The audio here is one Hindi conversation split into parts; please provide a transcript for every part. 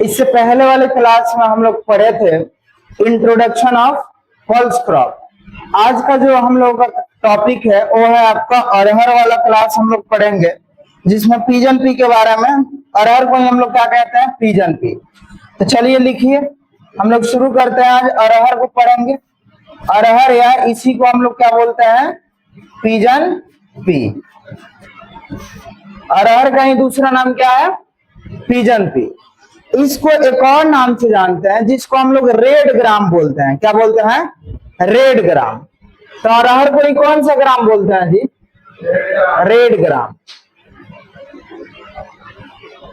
इससे पहले वाले क्लास में हम लोग पढ़े थे इंट्रोडक्शन ऑफ पल्स क्रॉप। आज का जो हम लोग का टॉपिक है वो है आपका अरहर वाला क्लास हम लोग पढ़ेंगे, जिसमें पिजन पी के बारे में। अरहर को हम लोग क्या कहते हैं? Pigeon P. तो चलिए लिखिए, हम लोग शुरू करते हैं। आज अरहर को पढ़ेंगे। अरहर या इसी को हम लोग क्या बोलते हैं? Pigeon P. अरहर का ही दूसरा नाम क्या है? Pigeon P. इसको एक और नाम से जानते हैं जिसको हम लोग रेड ग्राम बोलते हैं। क्या बोलते हैं? रेड ग्राम। तो अरहर को ही कौन सा ग्राम बोलते हैं जी? रेड ग्राम।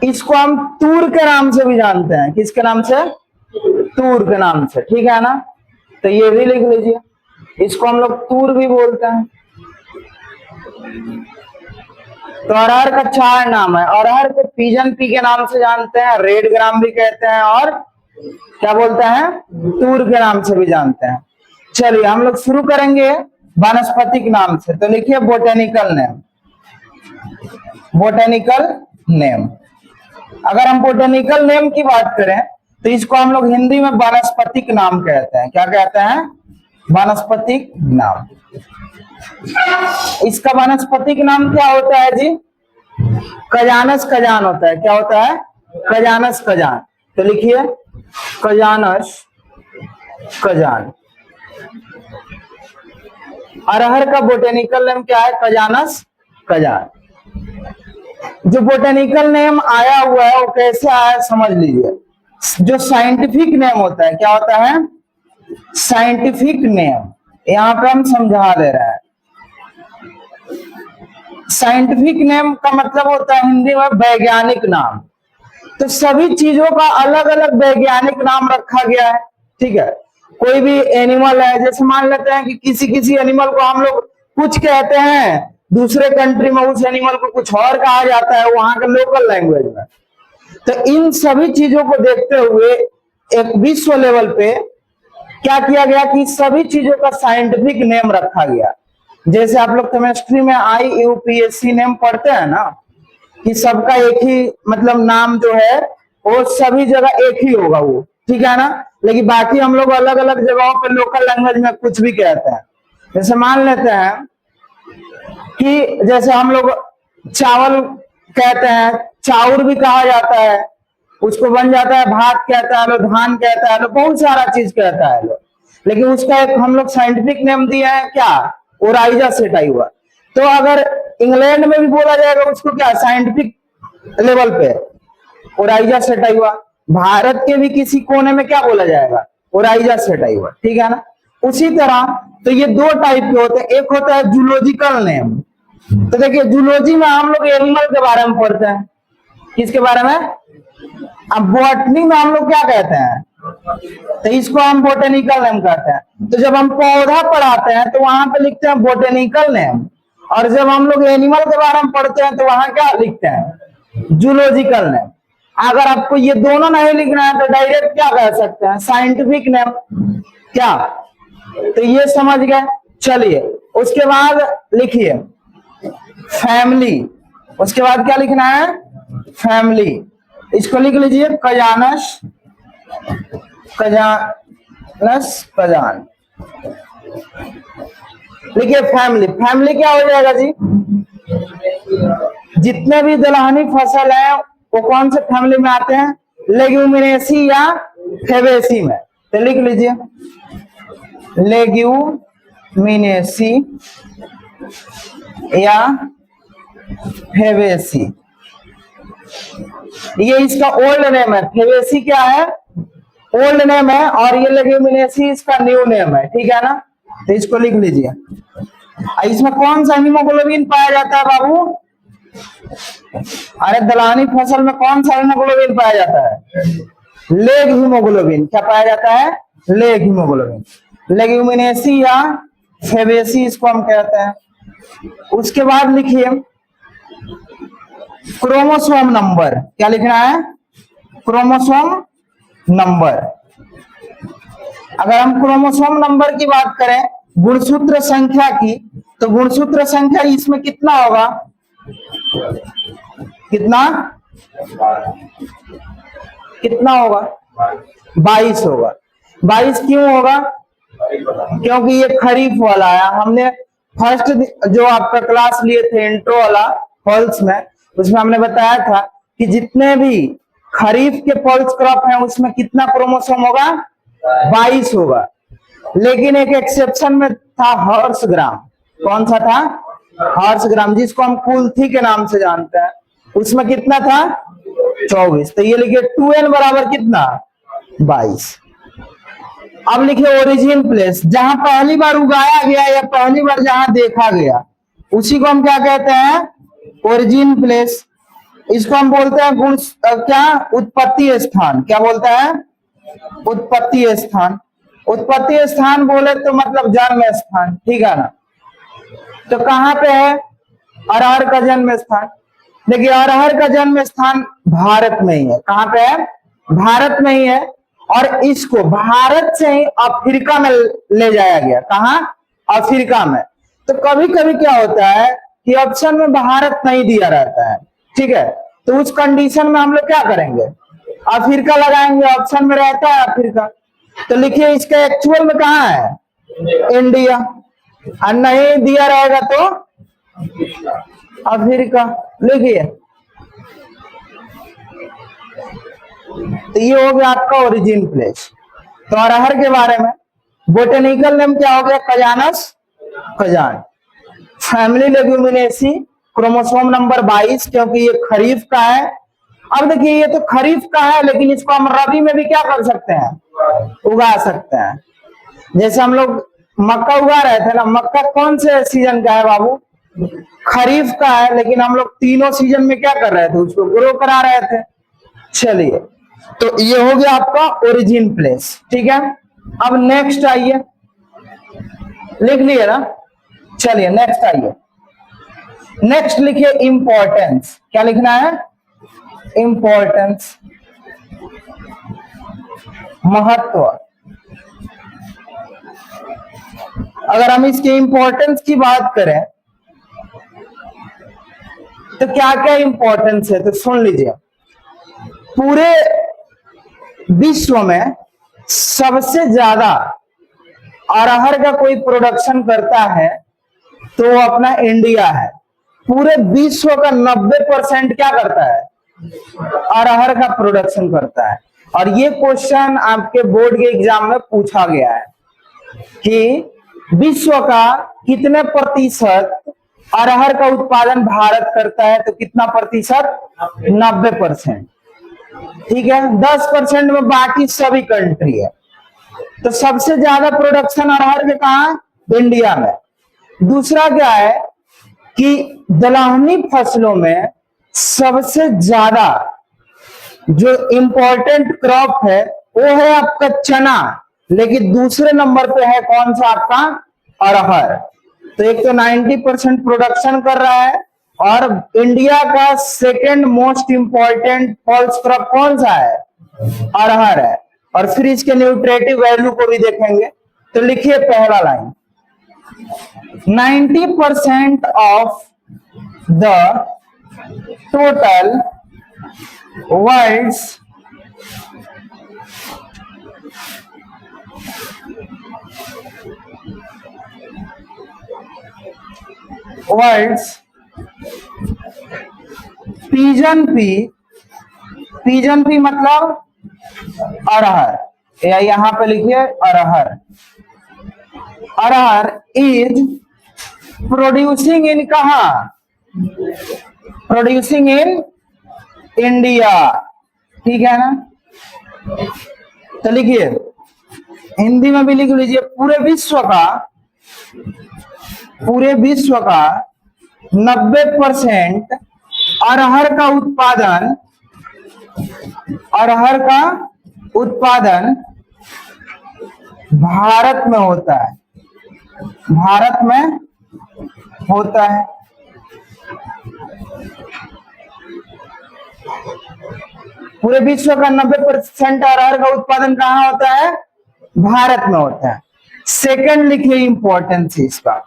इसको हम तूर के नाम से भी जानते हैं। किसके नाम से? तूर के नाम से। ठीक है ना? तो ये भी लिख लीजिए, इसको हम लोग तूर भी बोलते हैं। तो अरहर का चार नाम है। अरहर को पिजन पी के नाम से जानते हैं, रेड ग्राम भी कहते हैं, और क्या बोलते हैं? तूर के नाम से भी जानते हैं। चलिए हम लोग शुरू करेंगे वानस्पतिक नाम से। तो लिखिए बोटेनिकल नेम। Botanical name. अगर हम बोटेनिकल नेम की बात करें तो इसको हम लोग हिंदी में वानस्पतिक नाम कहते हैं। क्या कहते हैं? वानस्पतिक नाम। इसका वानस्पतिक नाम क्या होता है जी? कजानस कजान होता है। क्या होता है? कजानस कजान। तो लिखिए कजानस कजान। अरहर का बोटेनिकल नेम क्या है? कजानस कजान। जो बोटेनिकल नेम आया हुआ है वो कैसे आया समझ लीजिए। जो साइंटिफिक नेम होता है, क्या होता है? Scientific name. यहां पे हम समझा दे रहे हैं। साइंटिफिक नेम का मतलब होता है हिंदी में वैज्ञानिक नाम। तो सभी चीजों का अलग अलग वैज्ञानिक नाम रखा गया है। ठीक है? कोई भी एनिमल है, जैसे मान लेते हैं कि किसी एनिमल को हम लोग कुछ कहते हैं, दूसरे कंट्री में उस एनिमल को कुछ और कहा जाता है, वहां के लोकल लैंग्वेज में। तो इन सभी चीजों को देखते हुए एक विश्व लेवल पे क्या किया गया कि सभी चीजों का साइंटिफिक नेम रखा गया। जैसे आप लोग केमिस्ट्री में IUPAC नेम पढ़ते हैं ना, कि सबका एक ही मतलब नाम जो है वो सभी जगह एक ही होगा वो। ठीक है ना? लेकिन बाकी हम लोग अलग अलग जगहों पे लोकल लैंग्वेज में कुछ भी कहते हैं। जैसे मान लेते हैं कि जैसे हम लोग चावल कहते हैं, चाउर भी कहा जाता है, उसको बन जाता है भात कहता है, धान कहता है, बहुत सारा चीज कहता है लोग। लेकिन उसका एक हम लोग साइंटिफिक नेम दिया है, क्या? Oryza sativa. तो अगर इंग्लैंड में भी बोला जाएगा उसको क्या? साइंटिफिक लेवल पे ओराइजा सेटाइवा। भारत के भी किसी कोने में क्या बोला जाएगा? Oryza sativa. ठीक है ना? उसी तरह तो ये दो टाइप के होते हैं। एक होता है जूलॉजिकल नेम। तो देखिए जूलॉजी में हम लोग एनिमल के बारे में पढ़ते हैं। किसके बारे में? अब बॉटनी में हम लोग क्या कहते हैं? तो इसको हम बोटेनिकल नेम कहते हैं। तो जब हम पौधा पढ़ाते हैं तो वहां पे लिखते हैं बोटेनिकल नेम, और जब हम लोग एनिमल के बारे में पढ़ते हैं तो वहां क्या लिखते हैं? Zoological name. अगर आपको ये दोनों नहीं लिखना है तो डायरेक्ट क्या कह सकते हैं? Scientific name. क्या? तो ये समझ गए। चलिए उसके बाद लिखिए फैमिली। उसके बाद क्या लिखना है? फैमिली। इसको लिख लीजिए कजानस कजान। लिखिए फैमिली। फैमिली क्या हो जाएगा जी? जितने भी दलहनी फसल है वो कौन से फैमिली में आते हैं? लेग्यूमिनेसी या फेबेसी में। तो लिख लीजिए लेग्यूमिनेसी या फेबेसी। ये इसका ओल्ड नेम है। फेबेसी क्या है? ओल्ड नेम है, और ये लेग्यूमिनेसी इसका न्यू नेम है। ठीक है ना? तो इसको लिख लीजिए। इसमें कौन सा हीमोग्लोबिन पाया जाता है बाबू? अरे दलहनी फसल में कौन सा हीमोग्लोबिन पाया जाता है? Leg haemoglobin. क्या पाया जाता है? Leg haemoglobin. लेग्यूमिनेसी या फेबेसी इसको हम कहते हैं। उसके बाद लिखिए क्रोमोसोम नंबर। क्या लिखना है? Chromosome number. अगर हम क्रोमोसोम नंबर की बात करें गुणसूत्र संख्या की, तो गुणसूत्र संख्या इसमें कितना होगा? कितना? कितना होगा? 22 होगा। 22 क्यों होगा? क्योंकि ये खरीफ वाला है। हमने फर्स्ट जो आपका क्लास लिए थे इंट्रो वाला पल्स में, उसमें हमने बताया था कि जितने भी खरीफ के पल्स क्रॉप हैं उसमें कितना क्रोमोसोम होगा? 22 होगा। लेकिन एक एक्सेप्शन में था हर्ष ग्राम। कौन सा था? हर्ष ग्राम, जिसको हम कुल्थी के नाम से जानते हैं। उसमें कितना था? 24। तो ये लिखिए 2n बराबर कितना? 22। अब लिखिए ओरिजिन प्लेस, जहां पहली बार उगाया गया या पहली बार जहां देखा गया उसी को हम क्या कहते हैं? Origin place. इसको हम बोलते हैं गुण क्या? उत्पत्ति स्थान। क्या बोलते हैं? उत्पत्ति स्थान। उत्पत्ति स्थान बोले तो मतलब जन्म स्थान, ठीक है ना? तो कहां पे है अरहर का जन्म स्थान? देखिए अरहर का जन्म स्थान भारत में ही है। कहां पे है? भारत में ही है। और इसको भारत से ही अफ्रीका में ले जाया गया। कहां? अफ्रीका में। तो कभी कभी क्या होता है कि ऑप्शन में भारत नहीं दिया रहता है, ठीक है? तो उस कंडीशन में हम लोग क्या करेंगे? अफ्रीका लगाएंगे। ऑप्शन में रहता है अफ्रीका। तो लिखिए इसका एक्चुअल में कहां है? इंडिया। और नहीं दिया रहेगा तो अफ्रीका। लिखिए तो ये हो गया आपका ओरिजिन प्लेस। तो अरहर के बारे में बोटेनिकल नेम क्या हो गया? Cajanus cajan. Family leguminosae, chromosome number 22, क्योंकि ये खरीफ का है। अब देखिए ये तो खरीफ का है, लेकिन इसको हम रबी में भी क्या कर सकते हैं? उगा सकते हैं। जैसे हम लोग मक्का उगा रहे थे ना, मक्का कौन से सीजन का है बाबू? खरीफ का है, लेकिन हम लोग तीनों सीजन में क्या कर रहे थे? उसको ग्रो करा रहे थे। चलिए तो ये हो गया आपका ओरिजिन प्लेस, ठीक है? अब नेक्स्ट आइए, लिख लिए ना? चलिए नेक्स्ट आइए। नेक्स्ट लिखिए इंपॉर्टेंस। क्या लिखना है? इंपॉर्टेंस, महत्व। अगर हम इसके इंपॉर्टेंस की बात करें तो क्या क्या इंपॉर्टेंस है, तो सुन लीजिए। पूरे विश्व में सबसे ज्यादा अरहर का कोई प्रोडक्शन करता है तो वो अपना इंडिया है। पूरे विश्व का 90% क्या करता है? अरहर का प्रोडक्शन करता है। और ये क्वेश्चन आपके बोर्ड के एग्जाम में पूछा गया है कि विश्व का कितने प्रतिशत अरहर का उत्पादन भारत करता है? तो कितना प्रतिशत? 90%, ठीक है? 10% में बाकी सभी कंट्री है। तो सबसे ज्यादा प्रोडक्शन अरहर के कहा? इंडिया में। दूसरा क्या है कि दलहनी फसलों में सबसे ज्यादा जो इंपॉर्टेंट क्रॉप है वो है आपका चना, लेकिन दूसरे नंबर पे है कौन सा? आपका अरहर। तो एक तो 90% प्रोडक्शन कर रहा है, और इंडिया का second most important pulse crop कौन सा है? अरहर है। और फिर इसके न्यूट्रिटिव वैल्यू को भी देखेंगे। तो लिखिए पहला line, 90% of the total worlds pigeon pea मतलब अरहर, या यहां पे लिखिए अरहर। अरहर इज प्रोड्यूसिंग इन कहा? प्रोड्यूसिंग इन इंडिया, ठीक है ना? तो लिखिए हिंदी में भी लिख लीजिए, पूरे विश्व का 90% अरहर का उत्पादन भारत में होता है। भारत में होता है। पूरे विश्व का 90% अरहर का उत्पादन कहां होता है? भारत में होता है। सेकंड लिखिए इंपॉर्टेंस इसका,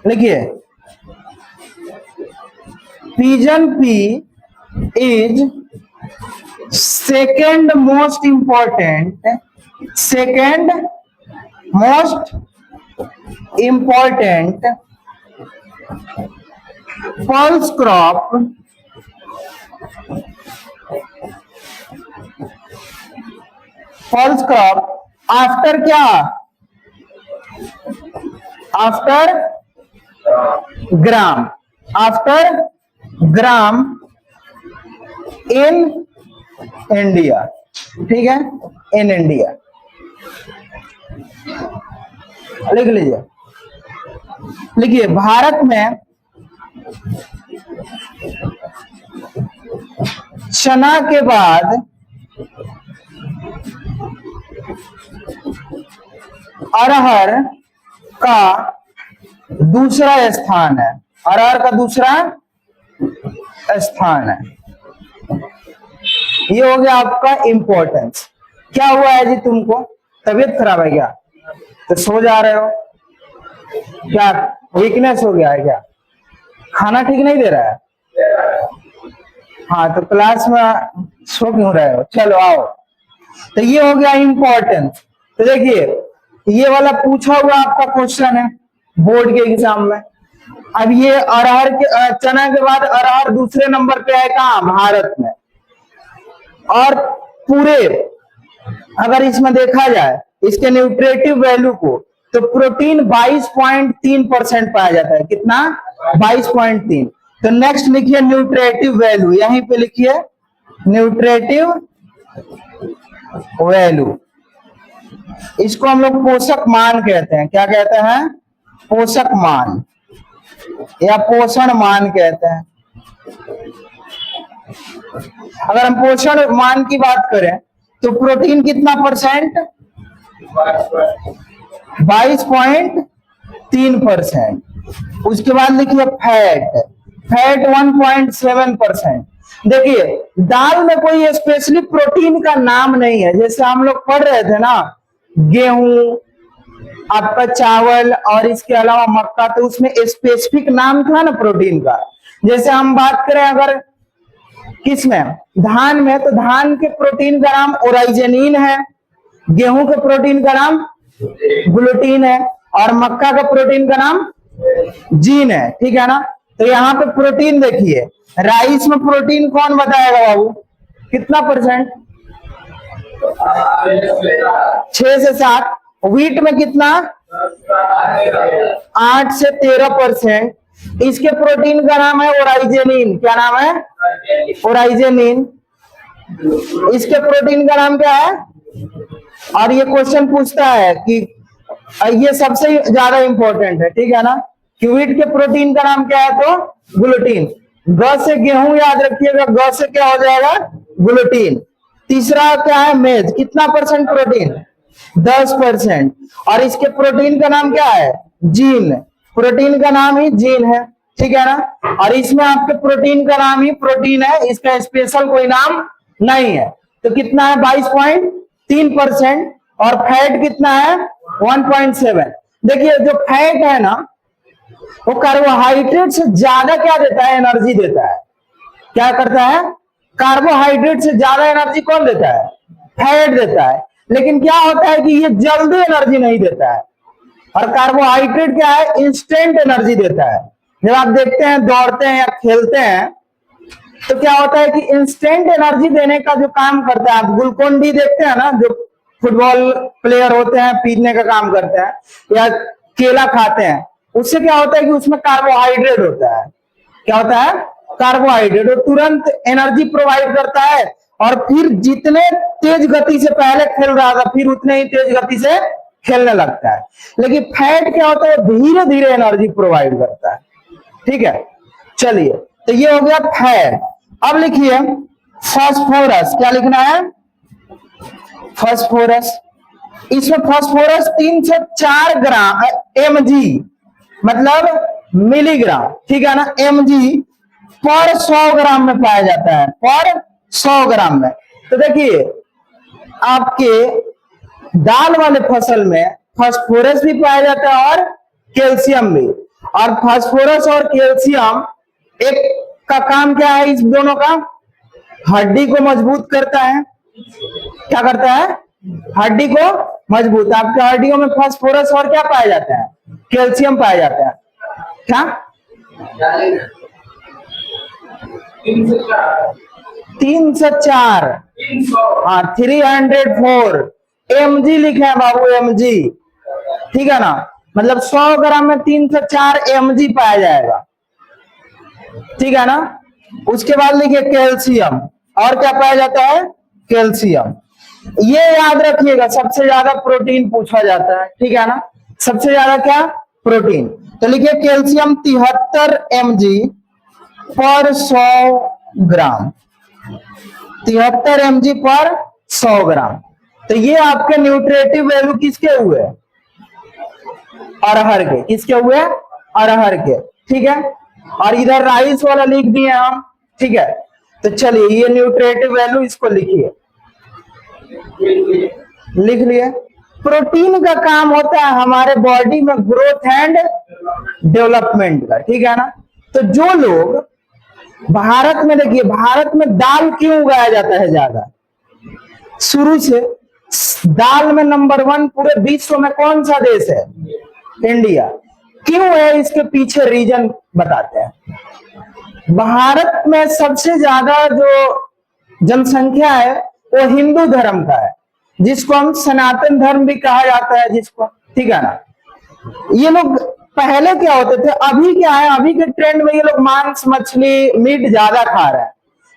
लिखिए pigeon P is second most important pulse crop after क्या, आफ्टर ग्राम इन इंडिया। ठीक है, इन इंडिया लिख लीजिए। लिखिए, भारत में चना के बाद अरहर का दूसरा स्थान है। अरहर का दूसरा स्थान है। ये हो गया आपका इंपॉर्टेंस। क्या हुआ है जी, तुमको तबीयत खराब है क्या? तो सो जा रहे हो क्या? वीकनेस हो गया है क्या? खाना ठीक नहीं दे रहा है? हाँ, तो क्लास में सो क्यों रहे हो? चलो आओ। तो ये हो गया इंपॉर्टेंस। तो देखिए, ये वाला पूछा हुआ आपका क्वेश्चन है बोर्ड के एग्जाम में। अब ये अरहर के चना के बाद अरहर दूसरे नंबर पे है कहाँ? भारत में। और पूरे अगर इसमें देखा जाए इसके न्यूट्रिटिव वैल्यू को, तो प्रोटीन 22.3% पाया जाता है। कितना? 22.3। तो नेक्स्ट लिखिए न्यूट्रिटिव वैल्यू, यहीं पे लिखिए न्यूट्रिटिव वैल्यू। इसको हम लोग पोषक मान कहते हैं। क्या कहते हैं? पोषक मान या पोषण मान कहते हैं। अगर हम पोषण मान की बात करें तो प्रोटीन कितना परसेंट? 22.3%। उसके बाद लिखिए फैट 1.7%। देखिए, दाल में कोई स्पेशली प्रोटीन का नाम नहीं है। जैसे हम लोग पढ़ रहे थे ना, गेहूं, आपका चावल और इसके अलावा मक्का, तो उसमें स्पेसिफिक नाम था ना प्रोटीन का। जैसे हम बात करें अगर किसमें, धान में, तो धान के प्रोटीन का नाम ओराइजेनिन है, गेहूं के प्रोटीन का नाम ग्लूटीन है, और मक्का का प्रोटीन का नाम जीन है। ठीक है ना? तो यहाँ पे प्रोटीन देखिए, राइस में प्रोटीन कौन बताएगा बाबू? कितना परसेंट? 6 से 7। व्हीट में कितना? 8 से 13%। इसके प्रोटीन का नाम है ओराइजेनिन। क्या नाम है? ओराइजेनिन। इसके प्रोटीन का नाम क्या है? और ये क्वेश्चन पूछता है कि ये सबसे ज्यादा इंपॉर्टेंट है। ठीक है ना? कि व्हीट के प्रोटीन का नाम क्या है? तो ग्लूटीन। ग से गेहूं याद रखिएगा, ग से क्या हो जाएगा? ग्लूटीन। तीसरा क्या है? मेज। कितना परसेंट प्रोटीन? 10%। और इसके प्रोटीन का नाम क्या है? जीन। प्रोटीन का नाम ही जीन है। ठीक है ना? और इसमें आपके प्रोटीन का नाम ही प्रोटीन है, इसका स्पेशल कोई नाम नहीं है। तो कितना है? 22.3%। और फैट कितना है? 1.7। देखिए, जो फैट है ना, वो कार्बोहाइड्रेट से ज्यादा क्या देता है? एनर्जी देता है। क्या करता है? कार्बोहाइड्रेट से ज्यादा एनर्जी कौन देता है? फैट देता है। लेकिन क्या होता है कि ये जल्दी एनर्जी नहीं देता है। और कार्बोहाइड्रेट क्या है? इंस्टेंट एनर्जी देता है। जब आप देखते हैं दौड़ते हैं या खेलते हैं, तो क्या होता है कि इंस्टेंट एनर्जी देने का जो काम करता है, आप ग्लूकोन डी देखते हैं ना, जो फुटबॉल प्लेयर होते हैं पीने का काम करते हैं, या केला खाते हैं, उससे क्या होता है कि उसमें कार्बोहाइड्रेट होता है। क्या होता है? कार्बोहाइड्रेट। वो तुरंत एनर्जी प्रोवाइड करता है, और फिर जितने तेज गति से पहले खेल रहा था, फिर उतने ही तेज गति से खेलने लगता है। लेकिन फैट क्या होता है? धीरे धीरे एनर्जी प्रोवाइड करता है। ठीक है, चलिए, तो ये हो गया फैट। अब लिखिए फास्फोरस। क्या लिखना है? फास्फोरस। इसमें फास्फोरस 3 से 4 ग्राम mg, मतलब मिलीग्राम। ठीक है ना? mg पर 100 ग्राम में पाया जाता है, पर 100 ग्राम में। तो देखिए, आपके दाल वाले फसल में फास्फोरस भी पाया जाता है और कैल्शियम भी। और फास्फोरस और कैल्शियम एक का काम क्या है इस दोनों का? हड्डी को मजबूत करता है। क्या करता है? हड्डी को मजबूत। आपके हड्डियों में फास्फोरस और क्या पाया जाता है? कैल्शियम पाया जाता है। क्या? 304, हाँ 304 mg लिखे हैं बाबू, mg, ठीक है ना। मतलब 100 ग्राम में 304 mg पाया जाएगा, ठीक है ना। उसके बाद लिखिए कैल्शियम, और क्या पाया जाता है? कैल्शियम। ये याद रखिएगा, सबसे ज्यादा प्रोटीन पूछा जाता है, ठीक है ना। सबसे ज्यादा क्या? प्रोटीन। तो लिखिए कैल्शियम 73 mg पर 100 ग्राम, 73 mg पर 100 ग्राम। तो ये आपके न्यूट्रिटिव वैल्यू किसके हुए? अरहर के। किसके हुए? अरहर के, ठीक है। और इधर राइस वाला लिख दिए हम, ठीक है। तो चलिए ये न्यूट्रिटिव वैल्यू इसको लिखिए, लिख लिए। प्रोटीन का काम होता है हमारे बॉडी में ग्रोथ एंड डेवलपमेंट का, ठीक है ना। तो जो लोग भारत में, देखिए भारत में दाल क्यों उगाया जाता है ज्यादा? शुरू से दाल में नंबर 1 पूरे विश्व में कौन सा देश है? इंडिया। क्यों है? इसके पीछे रीजन बताते हैं। भारत में सबसे ज्यादा जो जनसंख्या है वो हिंदू धर्म का है, जिसको हम सनातन धर्म भी कहा जाता है जिसको, ठीक है ना। ये लोग पहले क्या होते थे, अभी क्या है, अभी के ट्रेंड में ये लोग मांस मछली मीट ज्यादा खा रहे हैं,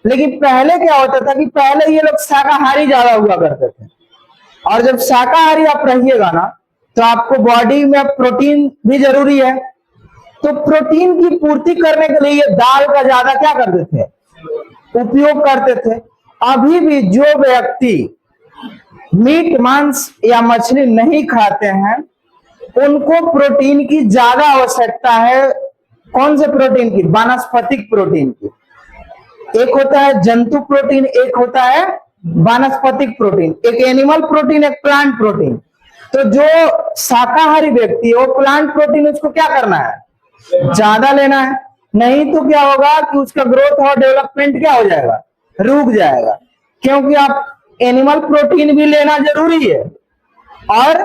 लेकिन पहले क्या होता था कि पहले ये लोग शाकाहारी ज्यादा हुआ करते थे। और जब शाकाहारी आप रहिएगा ना तो आपको बॉडी में प्रोटीन भी जरूरी है, तो प्रोटीन की पूर्ति करने के लिए ये दाल का ज्यादा क्या करते थे? उपयोग करते थे। अभी भी जो व्यक्ति मीट मांस या मछली नहीं खाते हैं उनको प्रोटीन की ज्यादा आवश्यकता है। कौन से प्रोटीन की? वानस्पतिक प्रोटीन की। एक होता है जंतु प्रोटीन, एक होता है वानस्पतिक प्रोटीन। एक एनिमल प्रोटीन, एक प्लांट प्रोटीन। तो जो शाकाहारी व्यक्ति है वो प्लांट प्रोटीन उसको क्या करना है? ज्यादा लेना है, नहीं तो क्या होगा कि उसका ग्रोथ और डेवलपमेंट क्या हो जाएगा? रुक जाएगा। क्योंकि आप एनिमल प्रोटीन भी लेना जरूरी है और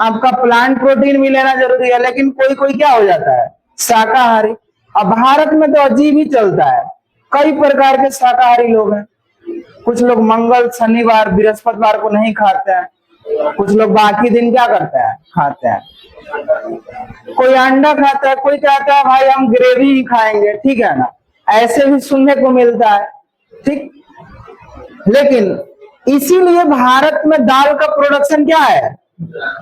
आपका प्लांट प्रोटीन भी लेना जरूरी है, लेकिन कोई कोई क्या हो जाता है? शाकाहारी। अब भारत में तो अजीब ही चलता है, कई प्रकार के शाकाहारी लोग हैं। कुछ लोग मंगल शनिवार बृहस्पतिवार को नहीं खाते हैं, कुछ लोग बाकी दिन क्या करते हैं? खाते हैं। कोई अंडा खाता है, कोई कहता है भाई हम ग्रेवी ही खाएंगे, ठीक है ना। ऐसे भी सुनने को मिलता है, ठीक। लेकिन इसीलिए भारत में दाल का प्रोडक्शन क्या है?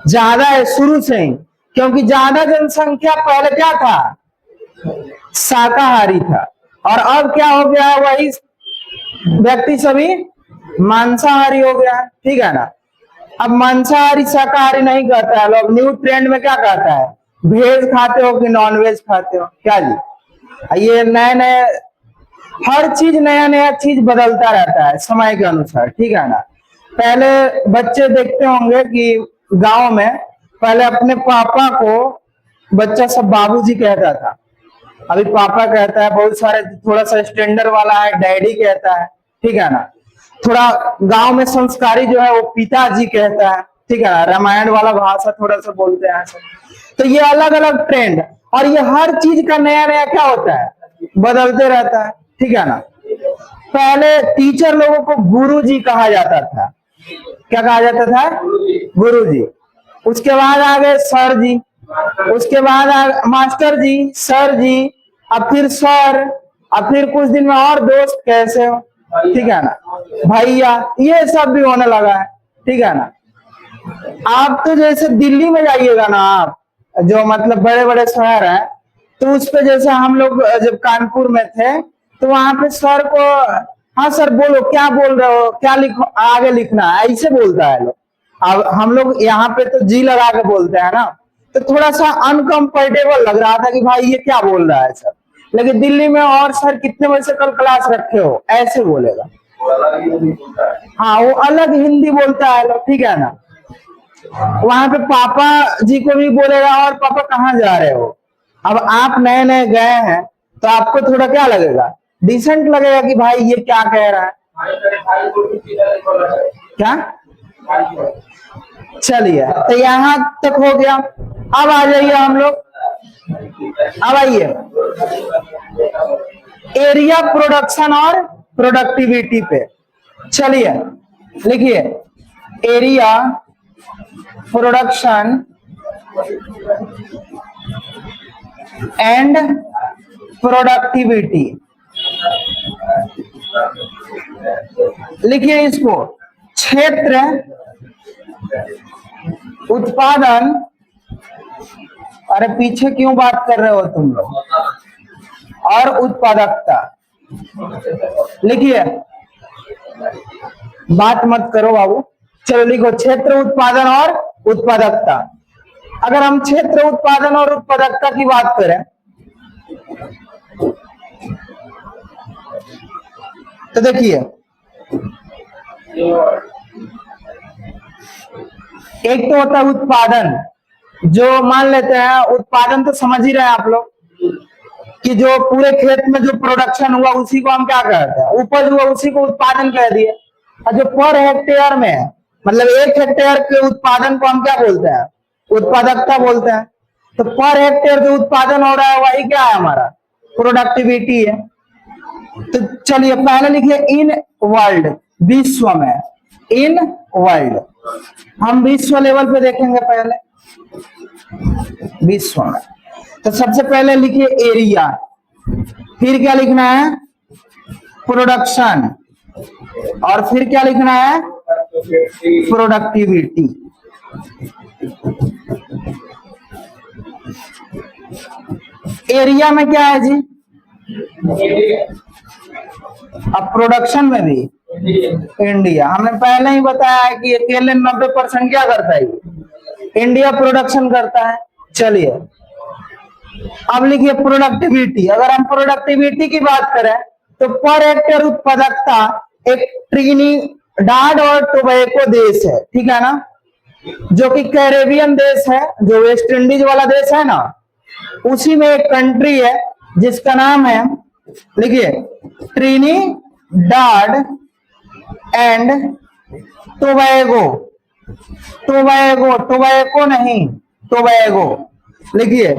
ज्यादा है शुरू से ही, क्योंकि ज्यादा जनसंख्या पहले क्या था? शाकाहारी था। और अब क्या हो गया है? वही व्यक्ति सभी मांसाहारी हो गया है, ठीक है ना। अब मांसाहारी शाकाहारी नहीं कहता है, लोग न्यू ट्रेंड में क्या कहता है? वेज खाते हो कि नॉन वेज खाते हो? क्या जी, ये नए नए हर चीज नया नया चीज बदलता रहता है समय के अनुसार, ठीक है ना। पहले बच्चे देखते होंगे कि गांव में पहले अपने पापा को बच्चा सब बाबूजी कहता था, अभी पापा कहता है। बहुत सारे थोड़ा सा स्टैंडर्ड वाला है डैडी कहता है, ठीक है ना। थोड़ा गांव में संस्कारी जो है वो पिताजी कहता है, ठीक है ना। रामायण वाला भाषा थोड़ा सा बोलते हैं। तो ये अलग अलग ट्रेंड, और ये हर चीज का नया नया क्या होता है? बदलते रहता है, ठीक है ना। पहले टीचर लोगों को गुरुजी कहा जाता था। क्या कहा जाता था? गुरुजी। उसके बाद आ गए सर जी, उसके बाद मास्टर जी, सर जी, अब फिर सर, अब फिर कुछ दिन में और दोस्त कैसे हो, ठीक है ना, भैया, ये सब भी होने लगा है, ठीक है ना। आप तो जैसे दिल्ली में जाइएगा ना, आप जो मतलब बड़े बड़े शहर हैं, तो उस पे जैसे हम लोग जब कानपुर में थे तो वहां पे सर को, हाँ सर बोलो क्या बोल रहे हो, क्या लिखो आगे लिखना है, ऐसे बोलता है लोग। अब हम लोग यहाँ पे तो जी लगा के बोलते हैं ना, तो थोड़ा सा अनकंफर्टेबल लग रहा था कि भाई ये क्या बोल रहा है सर। लेकिन दिल्ली में और सर कितने बजे से कल क्लास रखे हो, ऐसे बोलेगा। हाँ वो अलग हिंदी बोलता है लोग, ठीक है ना। वहां पे पापा जी को भी बोलेगा और पापा कहाँ जा रहे हो। अब आप नए नए गए हैं तो आपको थोड़ा क्या लगेगा, डिसेंट लगेगा कि भाई ये क्या कह रहा है, क्या। चलिए, तो यहां तक हो गया। अब आ जाइए हम लोग, अब आइए एरिया प्रोडक्शन और प्रोडक्टिविटी पे। चलिए लिखिए, एरिया प्रोडक्शन एंड प्रोडक्टिविटी। लिखिए इसको, क्षेत्र उत्पादन, अरे पीछे क्यों बात कर रहे हो तुम लोग, और उत्पादकता। लिखिए, बात मत करो बाबू। चलो लिखो, क्षेत्र उत्पादन और उत्पादकता। अगर हम क्षेत्र उत्पादन और उत्पादकता की बात करें तो देखिए, एक तो होता है उत्पादन, जो मान लेते हैं उत्पादन, तो समझ ही रहे हैं आप लोग कि जो पूरे खेत में जो प्रोडक्शन हुआ उसी को हम क्या कहते हैं, उपज हुआ उसी को उत्पादन कह दिए। और जो पर हेक्टेयर में है, मतलब 1 हेक्टेयर के उत्पादन को हम क्या बोलते हैं, उत्पादकता बोलते हैं। तो पर हेक्टेयर जो उत्पादन हो रहा है वही क्या है, हमारा प्रोडक्टिविटी है। तो चलिए पहले लिखिए इन वर्ल्ड, विश्व में, इन वर्ल्ड। हम विश्व लेवल पे देखेंगे पहले, विश्व में। तो सबसे पहले लिखिए एरिया, फिर क्या लिखना है, प्रोडक्शन, और फिर क्या लिखना है, प्रोडक्टिविटी। एरिया में क्या है जी, अब प्रोडक्शन में भी इंडिया। हमने पहले ही बताया है कि अकेले 90% क्या करता है, इंडिया प्रोडक्शन करता है। चलिए अब लिखिए प्रोडक्टिविटी। अगर हम प्रोडक्टिविटी की बात करें तो पर हेक्टेयर उत्पादकता एक ट्रिनिडाड और टोबैको देश है, ठीक है ना, जो कि कैरेबियन देश है, जो वेस्ट इंडीज वाला देश है ना, उसी में एक कंट्री है जिसका नाम है, लिखिए, Trinidad and Tobago. Tobago, tobacco नहीं, टोबैगो। लिखिए,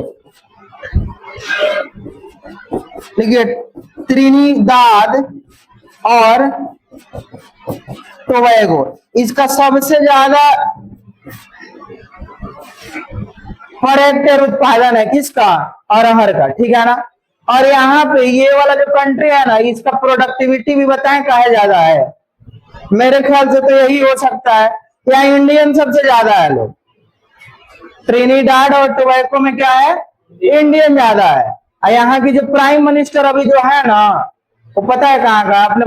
लिखिए ट्रिनिदाद और टोबैगो। इसका सबसे ज्यादा पर हेक्टेयर उत्पादन है किसका, अरहर का, ठीक है ना। और यहाँ पे ये वाला जो कंट्री है ना, इसका प्रोडक्टिविटी भी बताएं काहे ज्यादा है। मेरे ख्याल से तो यही हो सकता है, या इंडियन सबसे ज्यादा है लोग। ट्रिनिडाड और टोबैको में क्या है, इंडियन ज्यादा है। और यहाँ की जो प्राइम मिनिस्टर अभी जो है ना, वो पता है कहाँ का, अपने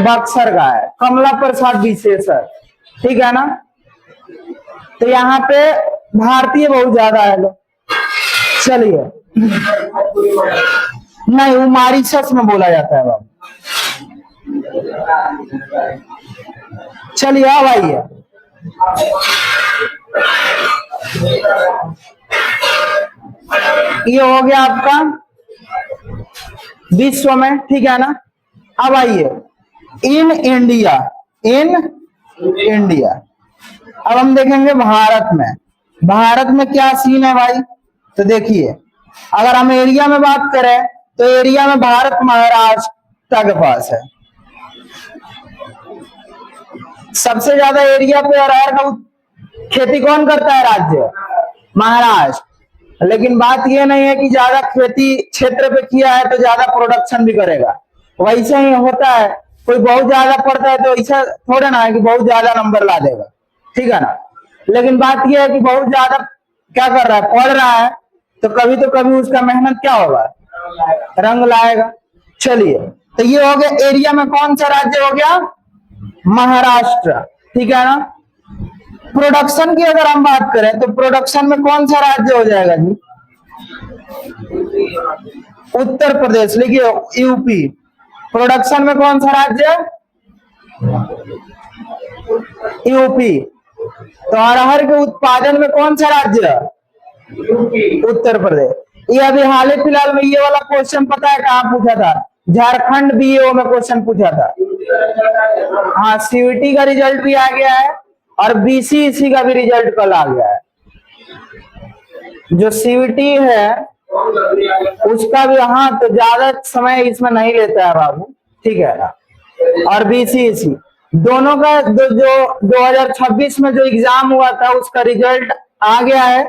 बक्सर का है, कमला प्रसाद विशेषर, ठीक है ना। तो यहाँ पे भारतीय बहुत ज्यादा है लोग। चलिए, नहीं, वो मॉरिशस में बोला जाता है बाबू। चलिए अब आइए, ये हो गया आपका विश्व में, ठीक है ना। अब आइए इन इंडिया, इन इंडिया। अब हम देखेंगे भारत में, भारत में क्या सीन है भाई। तो देखिए, अगर हम एरिया में बात करें तो एरिया में भारत महाराष्ट्र के पास है। सबसे ज्यादा एरिया पे अरहर का खेती कौन करता है, राज्य महाराष्ट्र। लेकिन बात यह नहीं है कि ज्यादा खेती क्षेत्र पे किया है तो ज्यादा प्रोडक्शन भी करेगा, वैसे ही होता है। कोई बहुत ज्यादा पढ़ता है तो ऐसा थोड़ा ना है कि बहुत ज्यादा नंबर ला देगा, ठीक है ना। लेकिन बात यह है कि बहुत ज्यादा क्या कर रहा है, पढ़ रहा है, तो कभी उसका मेहनत क्या होगा, रंग लाएगा। चलिए, तो ये हो गया एरिया में कौन सा राज्य हो गया, महाराष्ट्र, ठीक है ना। प्रोडक्शन की अगर हम बात करें तो प्रोडक्शन में कौन सा राज्य हो जाएगा जी, उत्तर प्रदेश। लिखिए यूपी। प्रोडक्शन में कौन सा राज्य, यूपी। तो अरहर के उत्पादन में कौन सा राज्य, उत्तर प्रदेश। ये अभी हाल ही फिलहाल में ये वाला क्वेश्चन पता है कहाँ पूछा था? झारखंड बीएओ में क्वेश्चन पूछा था। हाँ, सीयूटी का रिजल्ट भी आ गया है और बीसीईसी का भी रिजल्ट कल आ गया है। जो सीयूटी है उसका भी, हाँ, तो ज्यादा समय इसमें नहीं लेता है बाबू, ठीक है ना। और बीसीईसी दोनों का जो 2026 में जो एग्जाम हुआ था उसका रिजल्ट आ गया है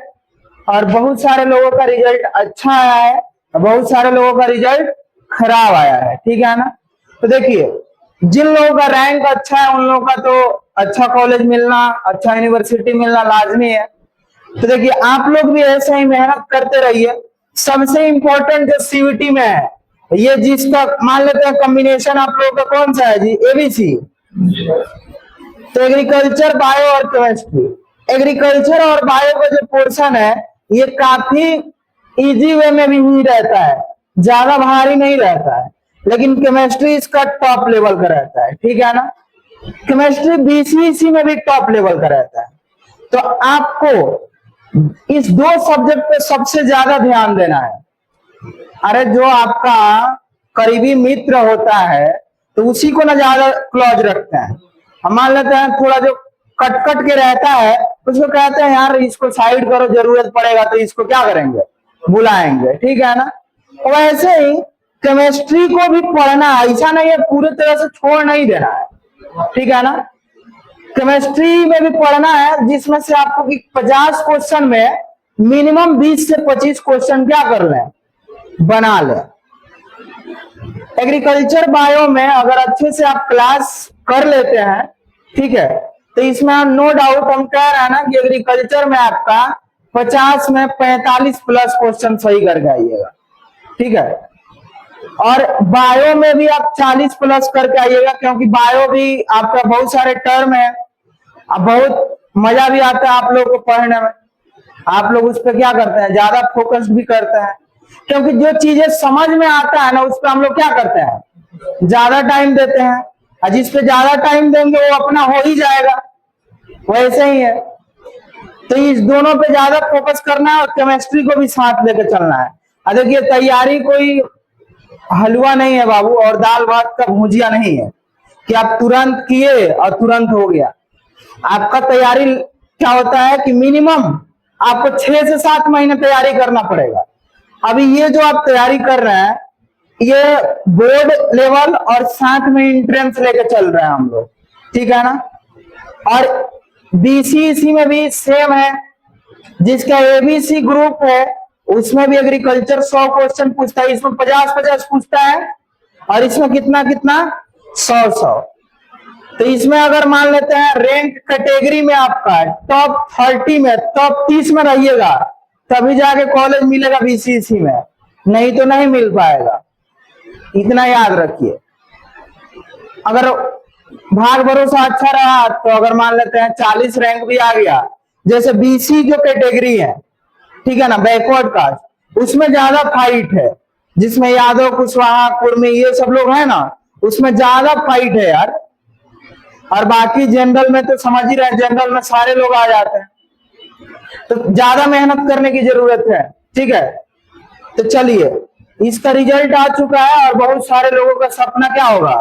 और बहुत सारे लोगों का रिजल्ट अच्छा आया है, बहुत सारे लोगों का रिजल्ट खराब आया है, ठीक है ना। तो देखिए, जिन लोगों का रैंक अच्छा है उन लोगों का तो अच्छा कॉलेज मिलना, अच्छा यूनिवर्सिटी मिलना लाजमी है। तो देखिए, आप लोग भी ऐसे ही मेहनत करते रहिए। सबसे इंपॉर्टेंट जो सीयूटी में है, ये जिसका मान लेते हैं कॉम्बिनेशन आप लोगों का कौन सा है जी? एबीसी। तो एग्रीकल्चर, बायो और केमिस्ट्री। एग्रीकल्चर और बायो का जो पोर्शन है ये काफी इजी वे में भी ही रहता है, ज्यादा भारी नहीं रहता है। लेकिन केमिस्ट्री इसका टॉप लेवल का रहता है, ठीक है ना। केमिस्ट्री बीसीईसी में भी टॉप लेवल का रहता है। तो आपको इस दो सब्जेक्ट पे सबसे ज्यादा ध्यान देना है। अरे जो आपका करीबी मित्र होता है तो उसी को ना ज्यादा क्लोज रखते हैं। हम मान लेते हैं थोड़ा जो कट कट के रहता है उसको कहते हैं यार इसको साइड करो, जरूरत पड़ेगा तो इसको क्या करेंगे, बुलाएंगे, ठीक है ना। वैसे ही केमिस्ट्री को भी पढ़ना, ऐसा नहीं है पूरे तरह से छोड़ नहीं देना है, ठीक है ना। केमिस्ट्री में भी पढ़ना है जिसमें से आपको 50 क्वेश्चन में मिनिमम 20 से 25 क्वेश्चन क्या कर लें, बना लें। एग्रीकल्चर बायो में अगर अच्छे से आप क्लास कर लेते हैं, ठीक है, तो इसमें नो डाउट हम कह रहे हैं ना कि एग्रीकल्चर में आपका 50 में 45 प्लस क्वेश्चन सही करके आइएगा, ठीक है। और बायो में भी आप 40 प्लस करके आइएगा, क्योंकि बायो भी आपका बहुत सारे टर्म है, अब बहुत मजा भी आता है आप लोग को पढ़ने में। आप लोग उस पर क्या करते हैं, ज्यादा फोकस भी करते हैं, क्योंकि जो चीजें समझ में आता है ना उस पर हम लोग क्या करते हैं, ज्यादा टाइम देते हैं। और जिस पे ज्यादा टाइम देंगे वो अपना हो ही जाएगा, वैसे ही है। तो इस दोनों पे ज्यादा फोकस करना है और केमिस्ट्री को भी साथ लेकर चलना है। और देखिए, तैयारी कोई हलवा नहीं है बाबू, और दाल भात का भुजिया नहीं है कि आप तुरंत किए और तुरंत हो गया। आपका तैयारी क्या होता है कि मिनिमम आपको 6 से 7 महीने तैयारी करना पड़ेगा। अभी ये जो आप तैयारी कर रहे हैं ये बोर्ड लेवल और साथ में एंट्रेंस लेके चल रहे हैं हम लोग, ठीक है ना। और बीसीईसी में भी सेम है, जिसका एबीसी ग्रुप है उसमें भी एग्रीकल्चर 100 क्वेश्चन पूछता है, इसमें 50-50 पूछता है और इसमें कितना कितना 100-100। तो इसमें अगर मान लेते हैं रैंक कैटेगरी में आपका टॉप 30 में, टॉप 30 में रहिएगा तभी जाके कॉलेज मिलेगा बीसीईसी में, नहीं तो नहीं मिल पाएगा, इतना याद रखिए। अगर भाग भरोसा अच्छा रहा तो अगर मान लेते हैं 40 रैंक भी आ गया, जैसे बीसी जो कैटेगरी है, ठीक है ना, बैकवर्ड कास्ट, उसमें ज्यादा फाइट है, जिसमें यादव, कुशवाहा, कुर्मी ये सब लोग हैं ना, उसमें ज्यादा फाइट है यार। और बाकी जनरल में तो समझ ही रहे, जनरल में सारे लोग आ जाते हैं, तो ज्यादा मेहनत करने की जरूरत है, ठीक है। तो चलिए, इसका रिजल्ट आ चुका है और बहुत सारे लोगों का सपना क्या होगा,